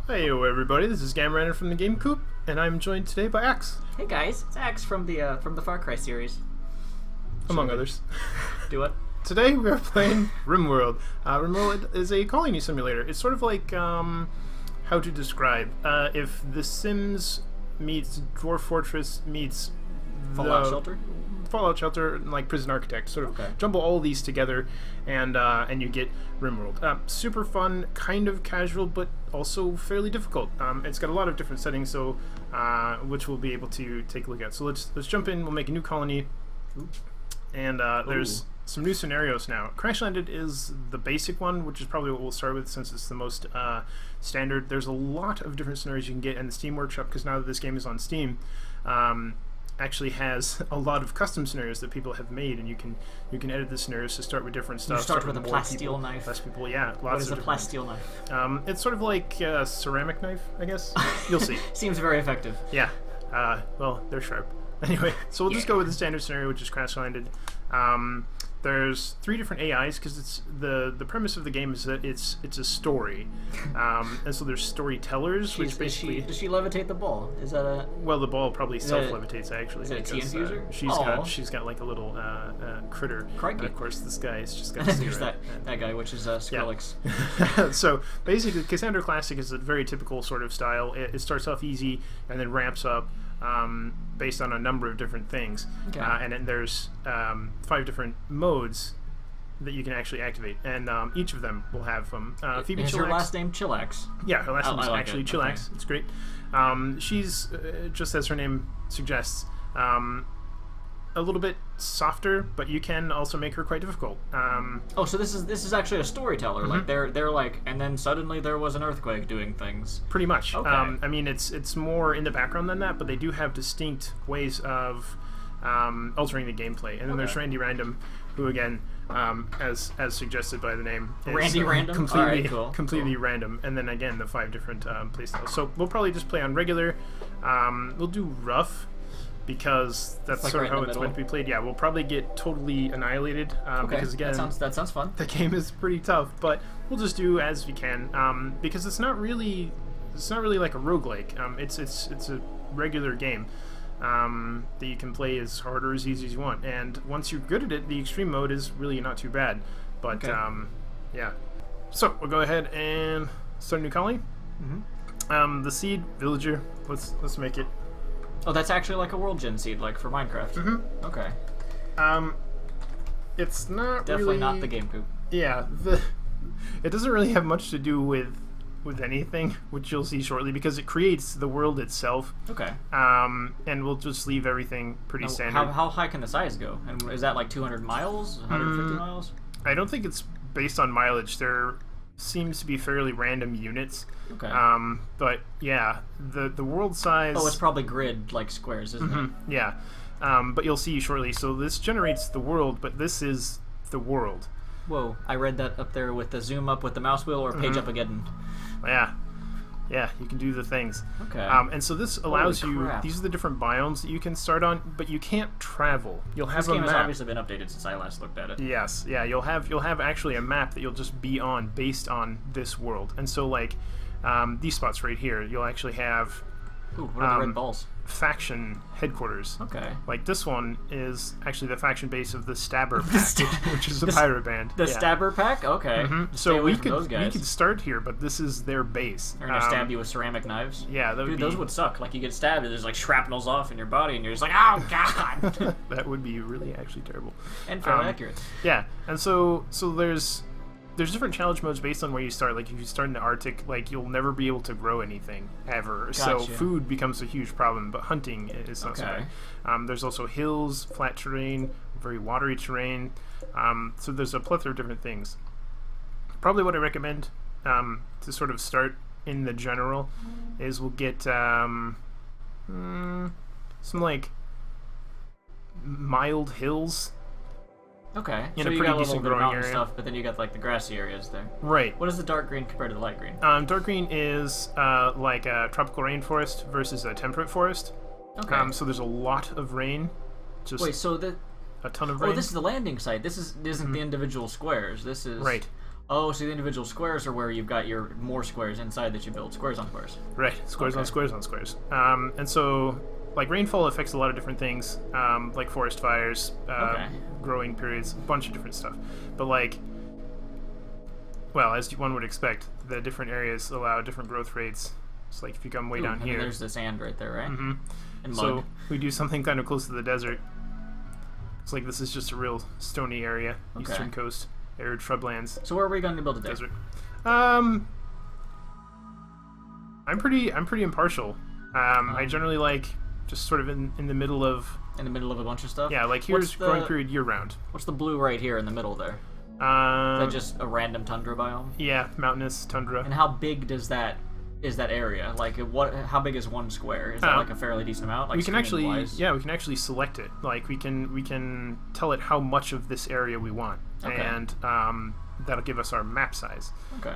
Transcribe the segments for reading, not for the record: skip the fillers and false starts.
Hey everybody, this is Gamerander from TheGameCoop, and I'm joined today by Axe. Hey guys, it's Axe from the Far Cry series. Among others. Do it. Today we are playing RimWorld. RimWorld is a colony simulator. It's sort of like, how to describe, if The Sims meets Dwarf Fortress meets Fallout Shelter? Fallout Shelter, like Prison Architect. Sort of jumble all these together, and you get RimWorld. Super fun, kind of casual, but also fairly difficult. It's got a lot of different settings, so which we'll be able to take a look at. So let's jump in. We'll make a new colony, and there's some new scenarios now. Crashlanded is the basic one, which is probably what we'll start with since it's the most standard. There's a lot of different scenarios you can get in the Steam Workshop, because now that this game is on Steam, actually has a lot of custom scenarios that people have made, and you can edit the scenarios to start with different stuff. You start with a plasteel knife. Less people, yeah. Lots what is of a plasteel knife? It's sort of like a ceramic knife, I guess. You'll see. Seems very effective. Yeah. Well, they're sharp. Anyway, so we'll just go with the standard scenario, which is Crashlanded. There's 3 different AIs, because it's the premise of the game is that it's a story, and so there's storytellers, which basically does she levitate the ball? Is that a the ball probably self-levitates actually. Is it a tea infuser? She's got like a little critter. Crikey. And of course, this guy is just got there's that guy, which is Skrillex. Yeah. So basically, Cassandra Classic is a very typical sort of style. It starts off easy and then ramps up. Based on a number of different things, and then there's 5 different modes that you can actually activate, and each of them will have Phoebe. Is her last name Chillax? Yeah, her last name is like actually it. Chillax. Okay. It's great. She's just as her name suggests, a little bit softer, but you can also make her quite difficult. Oh, so this is actually a storyteller. Like they're like, and then suddenly there was an earthquake doing things. Pretty much. Okay. I mean, it's more in the background than that, but they do have distinct ways of altering the gameplay. And then there's Randy Random, who again, as suggested by the name, is Randy Random, completely random. And then again, the 5 different playstyles. So we'll probably just play on regular. We'll do rough, because that's like sort of right how it's meant to be played. Yeah, we'll probably get totally annihilated, because again, that sounds fun. The game is pretty tough, but we'll just do as we can, because it's not really like a roguelike. It's a regular game that you can play as hard or as easy as you want, and once you're good at it, the extreme mode is really not too bad. But yeah, so we'll go ahead and start a new colony. The seed villager. Let's make it. Oh, that's actually like a world gen seed, like for Minecraft. Okay. It's not definitely really, not the GameCoop. Yeah, it doesn't really have much to do with anything, which you'll see shortly, because it creates the world itself. Okay. And we'll just leave everything pretty standard. How high can the size go? And is that like 200 miles, 150 miles? I don't think it's based on mileage. There seems to be fairly random units. Okay. But yeah, the world size. Oh, it's probably grid like squares, isn't it? Yeah. But you'll see shortly. So this generates the world, but this is the world. Whoa! I read that up there with the zoom up with the mouse wheel or page up again. Yeah, you can do the things. Okay. And so this allows Holy you. crap. These are the different biomes that you can start on, but you can't travel. You'll have This a game map. has obviously been updated since I last looked at it. Yes, yeah, you'll have actually a map that you'll just be on based on this world. And so like these spots right here, you'll actually have Ooh, what are the red balls? faction headquarters. Okay. Like this one is actually the faction base of the Stabber Pack, which is a pirate band. The Stabber Pack? Okay. So we could those guys. start here, but this is their base. They're gonna stab you with ceramic knives. Yeah, that would Dude, be, those would suck. Like you get stabbed, and there's like shrapnels off in your body, and you're just like, oh god. that would be really actually terrible. And fairly accurate. Yeah, and so there's different challenge modes based on where you start. Like if you start in the Arctic, like you'll never be able to grow anything ever. So food becomes a huge problem, but hunting is not so bad. There's also hills, flat terrain, very watery terrain. So there's a plethora of different things. Probably what I recommend to sort of start in the general is we'll get some like mild hills. Okay, In so a you pretty got a little decent bit of growing mountain area. stuff, but then you got like the grassy areas there. Right. What is the dark green compared to the light green? Dark green is like a tropical rainforest versus a temperate forest. Okay. So there's a lot of rain. Just Wait, so a ton of rain. Oh, this is the landing site. This isn't the individual squares. This is right. Oh, so the individual squares are where you've got your more squares inside that you build. Squares on squares. Right. Squares on squares on squares. And so, like, rainfall affects a lot of different things, like forest fires, growing periods, a bunch of different stuff. But, like, well, as one would expect, the different areas allow different growth rates. It's like if you come way down here. There's the sand right there, right? Mm-hmm. And mud. So we do something kind of close to the desert. It's like this is just a real stony area, eastern coast, arid shrublands. So where are we going to build a desert? I'm pretty impartial. I generally like just sort of in the middle of... In the middle of a bunch of stuff? Yeah, like here's growing period year-round. What's the blue right here in the middle there? Is that just a random tundra biome? Yeah, mountainous tundra. And how big is that area? Like, how big is one square? Is that like a fairly decent amount? Like, we can actually select it. Like, we can tell it how much of this area we want, and that'll give us our map size. Okay.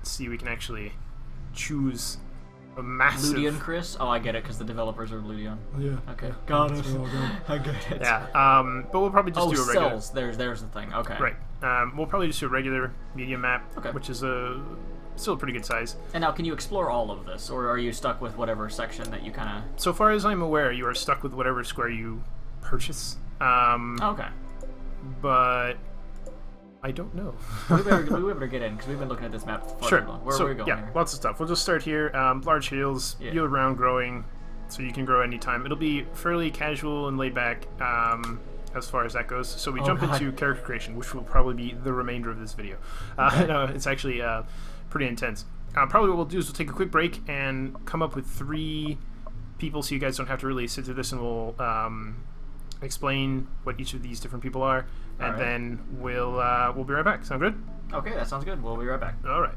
See, we can actually choose a massive... Ludian, Chris? Oh, I get it, because the developers are Ludian. Yeah. Okay. Got it. I get it. Yeah. But we'll probably just do a regular... cells. There's the thing. Okay. Right. We'll probably just do a regular medium map, which is still a pretty good size. And now, can you explore all of this, or are you stuck with whatever section that you kind of... So far as I'm aware, you are stuck with whatever square you purchase. Okay. But... I don't know. we better get in, because we've been looking at this map for sure. Where are we going here? Lots of stuff. We'll just start here. Large hills, year-round growing, so you can grow anytime. It'll be fairly casual and laid back as far as that goes. So we jump into character creation, which will probably be the remainder of this video. No, it's actually pretty intense. Probably what we'll do is we'll take a quick break and come up with 3 people, so you guys don't have to really sit through this, and we'll explain what each of these different people are, and then we'll be right back. Sound good? Okay, that sounds good. We'll be right back. All right.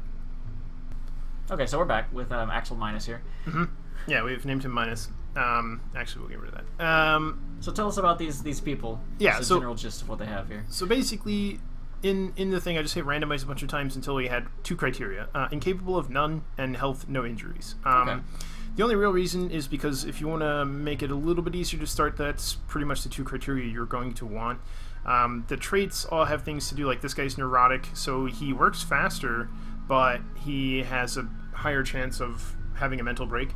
Okay, so we're back with Axel Minus here. Mm-hmm. Yeah, we've named him Minus. Actually, we'll get rid of that. So tell us about these people. Yeah, so general gist of what they have here. So basically, in the thing, I just hit randomize a bunch of times until we had 2 criteria: incapable of none and health, no injuries. The only real reason is because if you want to make it a little bit easier to start, that's pretty much the 2 criteria you're going to want. The traits all have things to do, like this guy's neurotic, so he works faster, but he has a higher chance of having a mental break.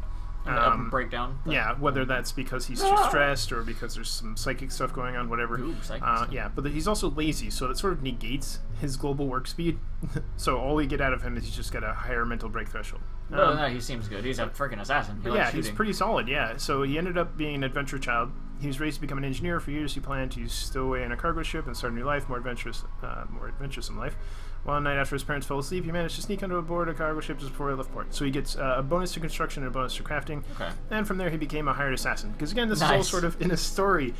Breakdown? Yeah, whether that's because he's too stressed or because there's some psychic stuff going on, whatever. Ooh, psychic stuff. Yeah, but he's also lazy, so that sort of negates his global work speed. So all we get out of him is he's just got a higher mental break threshold. No, he seems good. He's a freaking assassin. He's pretty solid, yeah. So he ended up being an adventure child. He was raised to become an engineer. For years, he planned to stow away in a cargo ship and start a new life, more adventuresome life. One night after his parents fell asleep, he managed to sneak onto board a cargo ship just before he left port. So he gets a bonus to construction and a bonus to crafting. Okay. And from there, he became a hired assassin. Because again, this is all sort of in a story.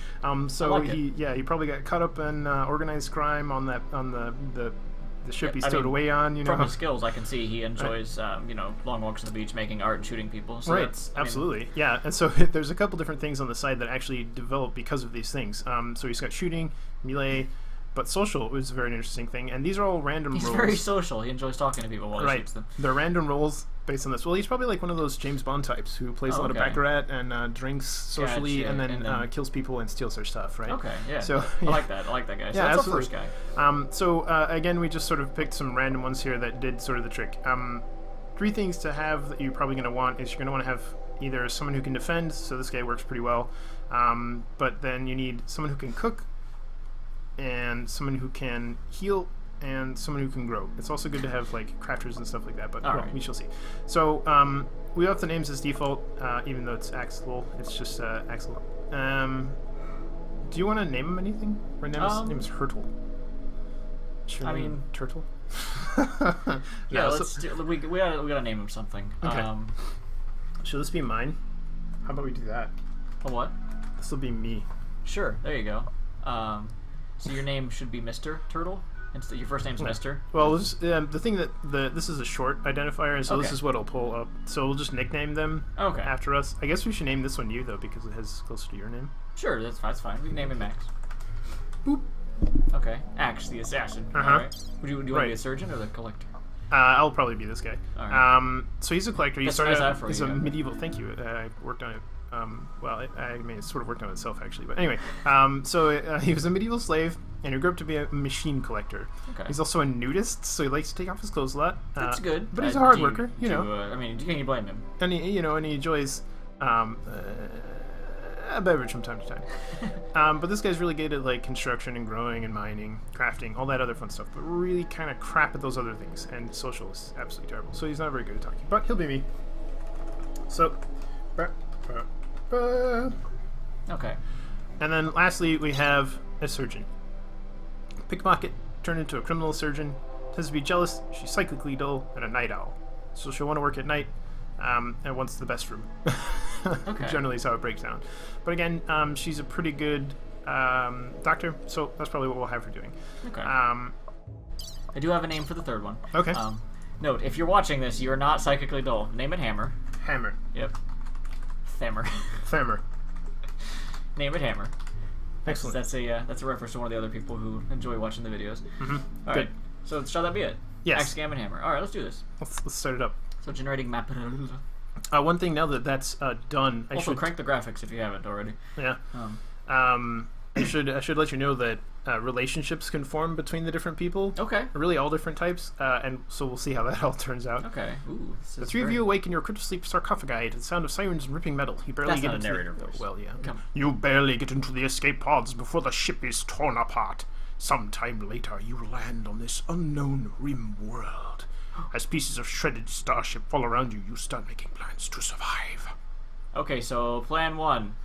So he probably got caught up in organized crime on the ship he stowed away on. From his skills, I can see he enjoys long walks on the beach, making art and shooting people. So absolutely, yeah. And so there's a couple different things on the side that actually develop because of these things. So he's got shooting, melee. But social is a very interesting thing, and these are all random rolls. He's very social. He enjoys talking to people while he shoots them. They're random rolls based on this. Well, he's probably like one of those James Bond types who plays a lot of Baccarat and drinks socially, and then kills people and steals their stuff, right? Okay, yeah. So I like that. I like that guy. So that's the first guy. Again, we just sort of picked some random ones here that did sort of the trick. 3 things to have that you're probably going to want is you're going to want to have either someone who can defend, so this guy works pretty well, but then you need someone who can cook, and someone who can heal, and someone who can grow. It's also good to have like crafters and stuff like that, but we shall see. So we left the names as default, even though it's Axel. It's just Axel. Do you want to name him anything? Her name is Hurtle. Turtle. Yeah, we gotta name him something. Okay. Should this be mine? How about we do that? A what? This will be me. Sure. There you go. So your name should be Mr. Turtle? Instead, your first name's Mr.? Well, the thing that this is a short identifier, and so this is what I'll pull up. So we'll just nickname them after us. I guess we should name this one you, though, because it has closer to your name. Sure, that's fine. We can name him Max. Boop. Okay. Axe, the assassin. All right. Do you want to be a surgeon or the collector? I'll probably be this guy. All right. So he's a collector. He's a medieval... Thank you. I worked on it. I mean, it sort of worked on itself, actually. But anyway, he was a medieval slave. and he grew up to be a machine collector. Okay. He's also a nudist, so he likes to take off his clothes a lot. That's good. But he's a hard worker, you know. I mean, can you blame him? And he enjoys a beverage from time to time. But this guy's really good at like construction and growing and mining, crafting, all that other fun stuff. But really kind of crap at those other things. And social is absolutely terrible. So he's not very good at talking. But he'll be me. So, Okay. and then lastly we have a surgeon. Pickpocket turned into a criminal surgeon. Tends to be jealous. She's psychically dull and a night owl. So she'll want to work at night. And wants the best room. Okay. Generally is how it breaks down. But again, she's a pretty good doctor, so that's probably what we'll have her doing. Okay. I do have a name for the third one. Okay. Note, if you're watching this, you are not psychically dull. Name it Hammer. Hammer. Yep. Thammer. Thammer. Name it Hammer. Excellent. That's a reference to one of the other people who enjoy watching the videos. Mm-hmm. All Good. right. So shall that be it? Yes. Axe, Gam, and Hammer. All right, let's do this. Let's start it up. So generating map. One thing now that that's done, I Also, should crank the graphics if you haven't already. yeah. I should let you know that relationships can form between the different people. Okay. Really, all different types, and so we'll see how that all turns out. Okay. Ooh. The three of you awake in your crypto sleep sarcophagi to the sound of sirens and ripping metal. You barely That's get not a into narrator the, voice. Well, yeah. Come. You barely get into the escape pods before the ship is torn apart. Sometime later, you land on this unknown RimWorld. As pieces of shredded starship fall around you, you start making plans to survive. Okay, so plan 1.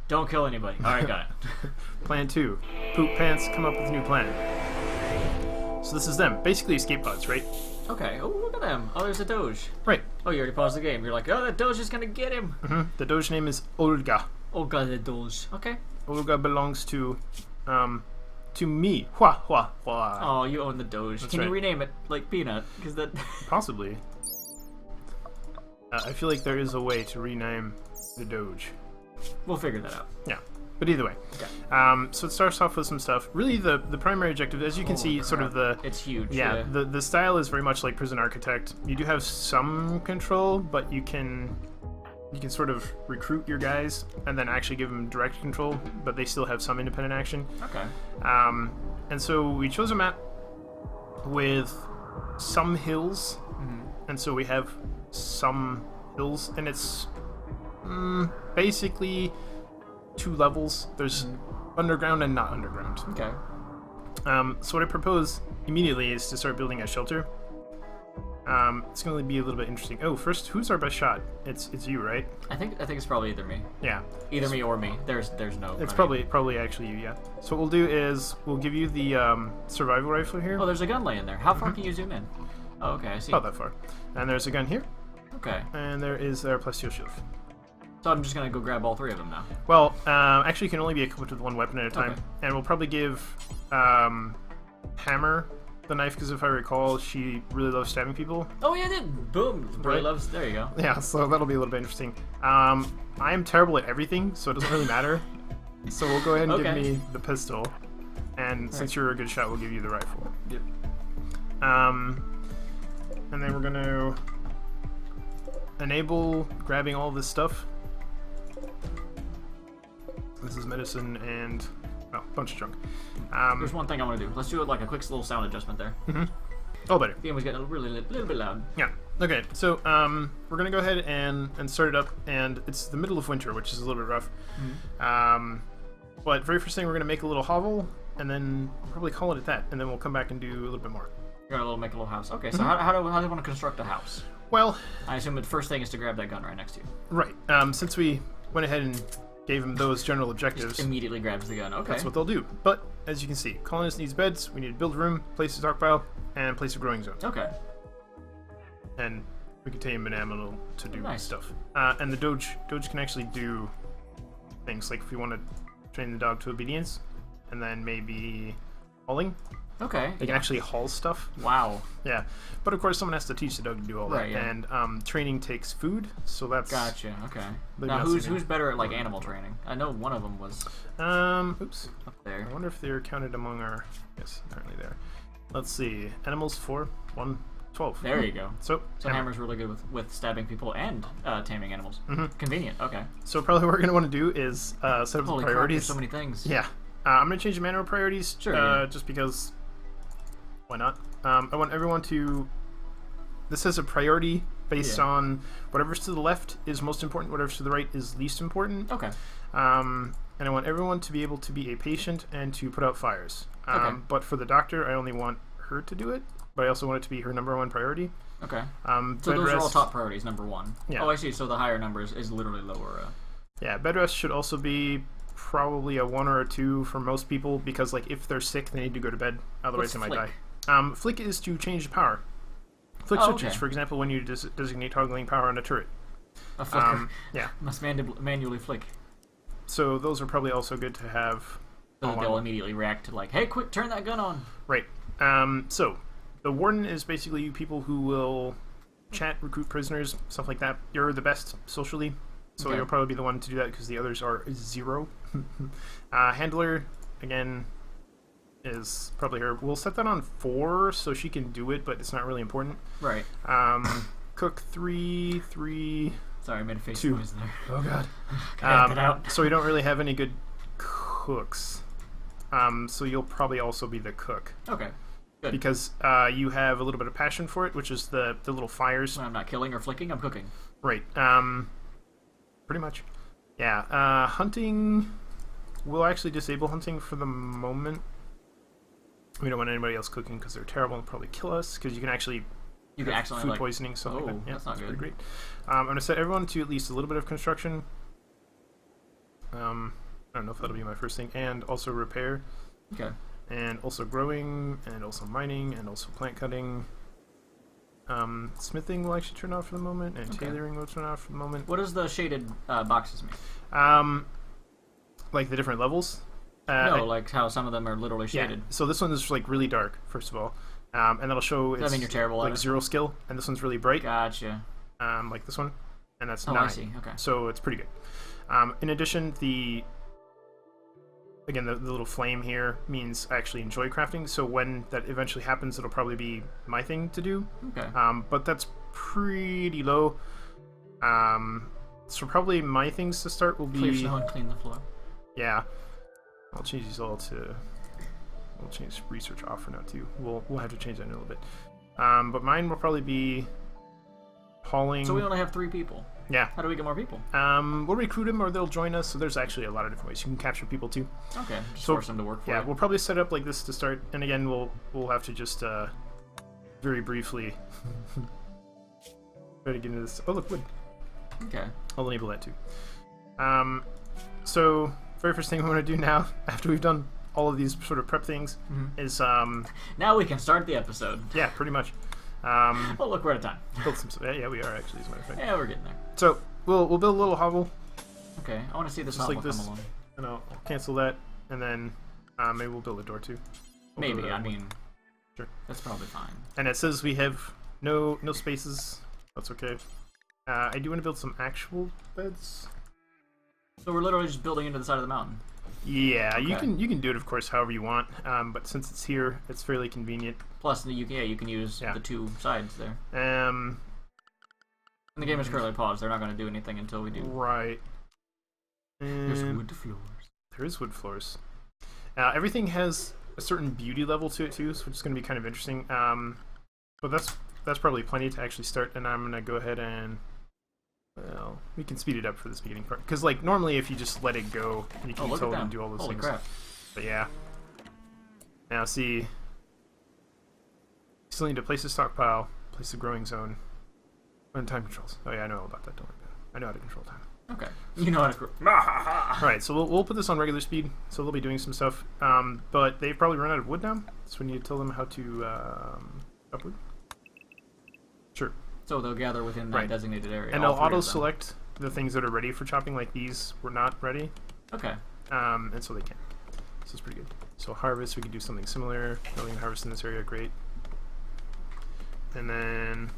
Don't kill anybody. All right, got it. Plan 2. Poop pants, come up with a new plan. So this is them. Basically escape pods, right? Okay. Oh, look at them. Oh, there's a Doge. Right. Oh, you already paused the game. You're like, oh, that Doge is gonna get him. Mm-hmm. The Doge name is Olga. Oh god, the Doge. Okay. Olga belongs to me. Hua, hua, hua. Oh, you own the Doge. That's Can you right. rename it like Peanut? Because that. Possibly. I feel like there is a way to rename the Doge. We'll figure that out. Yeah. But either way. Okay. So it starts off with some stuff. Really, the primary objective, as you can see, sort of the... It's huge. Yeah, the style is very much like Prison Architect. You do have some control, but you can sort of recruit your guys and then actually give them direct control, but they still have some independent action. Okay. And so we chose a map with some hills, and so we have some hills, and it's basically 2 levels. There's underground and not underground. Okay. So what I propose immediately is to start building a shelter. It's going to be a little bit interesting. Oh, first, who's our best shot? It's you, right? I think it's probably either me. Yeah. Either me or me. There's no. It's running. probably actually you, yeah. So what we'll do is we'll give you the survival rifle here. Oh, there's a gun laying there. How far can you zoom in? Oh, okay, I see. Not that far. And there's a gun here, Okay. and there is our plasteel shield. So I'm just gonna go grab all 3 of them now. Well, actually, you can only be equipped with 1 weapon at a time, Okay. and we'll probably give Hammer the knife because if I recall, she really loves stabbing people. Oh yeah, I did. Boom. Really Right. loves. There you go. Yeah, so that'll be a little bit interesting. I am terrible at everything, so it doesn't really matter. So we'll go ahead and Okay. give me the pistol, and since you're a good shot, we'll give you the rifle. Yep. And then we're gonna enable grabbing all this stuff. This is medicine and a bunch of junk. There's one thing I want to do. Let's do it like a quick little sound adjustment there. Oh, better. The game was getting a little bit loud. Yeah. Okay. So we're gonna go ahead and start it up, and it's the middle of winter, which is a little bit rough. But very first thing, we're gonna make a little hovel, and then we'll probably call it at that, and then we'll come back and do a little bit more. You're gonna make a little house. Okay. So how do you want to construct a house? Well, I assume the first thing is to grab that gun right next to you. right. Since we went ahead and gave them those general objectives, Immediately grabs the gun. Okay. that's what they'll do. But as you can see, colonist needs beds. We need to build a room, place a stockpile, and place a growing zone. Okay. And we can tame an animal to do Nice. stuff. And the Doge can actually do things like if we want to train the dog to obedience, and then maybe hauling. Okay. They can actually haul stuff. Wow. Yeah, but of course someone has to teach the dog to do all that. Right, yeah. And training takes food, so that's Gotcha. Okay. Maybe Now not who's something- better at like animal training? I know one of them was Oops. up there. I wonder if they're counted among our. Yes, apparently they are. Let's see. Animals 4, 1, 12. There you go. So Hammer's really good with stabbing people and taming animals. Convenient. Okay. So probably what we're gonna want to do is set up the Holy crap! There's priorities. so many things. Yeah. I'm going to change the manual priorities. Sure, yeah. Just because... Why not? I want everyone to... This has a priority based on whatever's to the left is most important, whatever's to the right is least important. Okay. And I want everyone to be able to be a patient and to put out fires. Okay. But for the doctor, I only want her to do it, but I also want it to be her #1 priority. Okay. So those are all top priorities, #1. Yeah. Oh, I see. So the higher number is literally lower. Yeah, bed rest should also be probably a 1 or a 2 for most people, because like if they're sick, they need to go to bed. Otherwise, they might die. Flick is to change the power. Flick switches, for example, when you designate toggling power on a turret. A flicker. Yeah. Must manually flick. So those are probably also good to have. So they'll immediately react to like, hey, quick, turn that gun on. Right. So the warden is basically you people who will chat, recruit prisoners, stuff like that. You're the best socially, so you'll probably be the one to do that because the others are 0. Handler, again, is probably her. We'll set that on 4 so she can do it, but it's not really important. Right. Cook 3. Sorry, I made a face 2. noise there. Oh god. Get out. So we don't really have any good cooks. So you'll probably also be the cook. Okay. Good. Because you have a little bit of passion for it, which is the little fires. When I'm not killing or flicking, I'm cooking. Right. Pretty much. Yeah. Hunting. We'll actually disable hunting for the moment. We don't want anybody else cooking because they're terrible and probably kill us. Because you can actually food poisoning, so like that. Yeah, that's not good. Pretty great. I'm going to set everyone to at least a little bit of construction. I don't know if that'll be my first thing, and also repair. Okay. And also growing, and also mining, and also plant cutting. Smithing will actually turn off for the moment, and tailoring will turn off for the moment. What does the shaded boxes mean? Like the different levels. No, like how some of them are literally shaded. Yeah. So this one is like really dark, first of all, and that'll show it's you're terrible like at it? 0 skill, and this one's really bright. Gotcha. Like this one, and that's 9. I see. Okay. So it's pretty good. In addition, the little flame here means I actually enjoy crafting. So when that eventually happens, it'll probably be my thing to do. Okay. But that's pretty low. So probably my things to start will be clear snow and clean the floor. Yeah. I'll change these all to. We'll change research off for now too. We'll have to change that in a little bit. But mine will probably be hauling. So we only have 3 people. Yeah. How do we get more people? We'll recruit them or they'll join us. So there's actually a lot of different ways. You can capture people too. Okay. Just force them to work for you. it. Yeah, we'll probably set up like this to start. And again, we'll have to just very briefly try to get into this. Oh look, wood. Okay. I'll enable that too. So very first thing we want to do now, after we've done all of these sort of prep things, is now we can start the episode. Yeah, pretty much. Oh look, we're at a time. Build some. Yeah, we are actually, as a matter of fact. Yeah, we're getting there. So we'll build a little hovel. Okay, I want to see this just hovel like this, come along. And I'll cancel that, and then maybe we'll build a door too. Maybe. I mean, sure. That's probably fine. And it says we have no spaces. That's okay. I do want to build some actual beds. So we're literally just building into the side of the mountain. Yeah, you can do it, of course, however you want. But since it's here, it's fairly convenient. Plus, you can use the 2 sides there. And the game is currently paused. They're not going to do anything until we do. Right. There's wood floors. There is wood floors. Everything has a certain beauty level to it too, which is going to be kind of interesting. But that's probably plenty to actually start. And I'm going to go ahead and. Well, we can speed it up for this beginning part. Because, like, normally if you just let it go, you can tell them to do all those Holy things. Crap. But yeah. Now, see. You still need to place a stockpile, place a growing zone, and time controls. Oh, yeah, I know all about that. Don't worry about it. I know how to control time. Okay. You know how to... Alright, so we'll put this on regular speed, so they'll be doing some stuff. But they've probably run out of wood now, so we need to tell them how to chop wood. Sure. So they'll gather within that designated area. And they'll auto-select the things that are ready for chopping, like these were not ready. Okay. And so they can. So it's pretty good. So harvest, we can do something similar. We can harvest in this area, great. And then...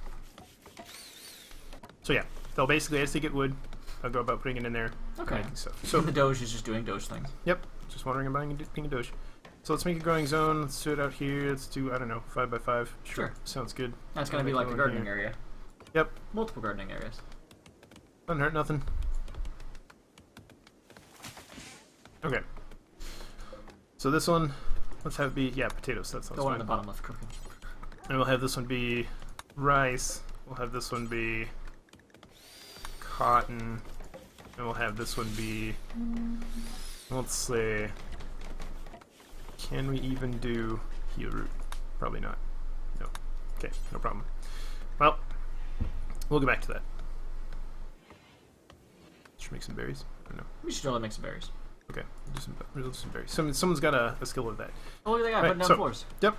So yeah, they'll basically, as they get wood, they'll go about putting it in there. Okay. Stuff. So the Doge is just doing Doge things. Yep. Just wandering and being a Doge. So let's make a growing zone. Let's do it out here. Let's do, I don't know, 5 by 5. Sure. Sounds good. That's going to be like a gardening area. Yep. Multiple gardening areas. Doesn't hurt nothing. Okay. So this one, let's have it be potatoes. That sounds Go on fine. the bottom left cooking. And we'll have this one be rice. We'll have this one be cotton. And we'll have this one be, let's say, can we even do heel root? Probably not. No. Okay, no problem. Well, we'll get back to that. Should we make some berries? I don't know. We should totally make some berries. Okay, we'll do some berries. Someone's got a skill with that. Oh, look at that guy putting down floors. Yep.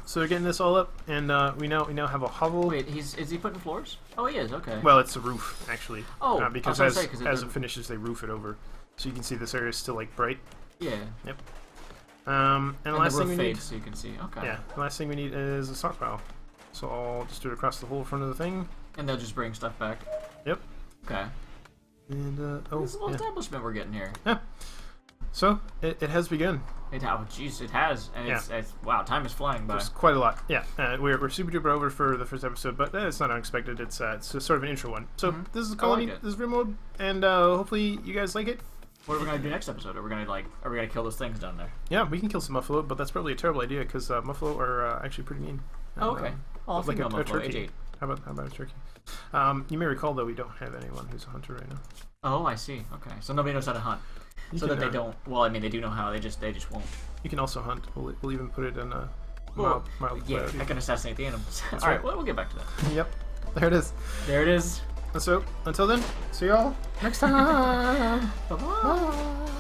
So they're getting this all up, and we now have a hovel. Wait, is he putting floors? Oh, he is. Okay. Well, it's a roof actually. Oh, because as it finishes, they roof it over, so you can see this area is still like bright. Yeah. Yep. And the last thing we need, so you can see. Okay. Yeah. The last thing we need is a stockpile. So I'll just do it across the whole front of the thing. And they'll just bring stuff back. Yep. Okay. And this little establishment we're getting here. Yeah. So it has begun. It has, and it's wow, time is flying by. There's quite a lot. Yeah, we're super duper over for the first episode, but it's not unexpected. It's sort of an intro one. So this is Colony. This is RimWorld, and hopefully you guys like it. What are we gonna do next episode? Are we gonna kill those things down there? Yeah, we can kill some muffalo, but that's probably a terrible idea because muffalo are actually pretty mean. Oh, okay. Like a turkey. How about a turkey? You may recall though we don't have anyone who's a hunter right now. Oh, I see. Okay, so nobody knows how to hunt. So that they don't. Well, I mean, they do know how. They just won't. You can also hunt. We'll even put it in a mild yeah, I can assassinate the animals. All right. Well, we'll get back to that. Yep. There it is. There it is. So until then, see y'all next time. Bye-bye.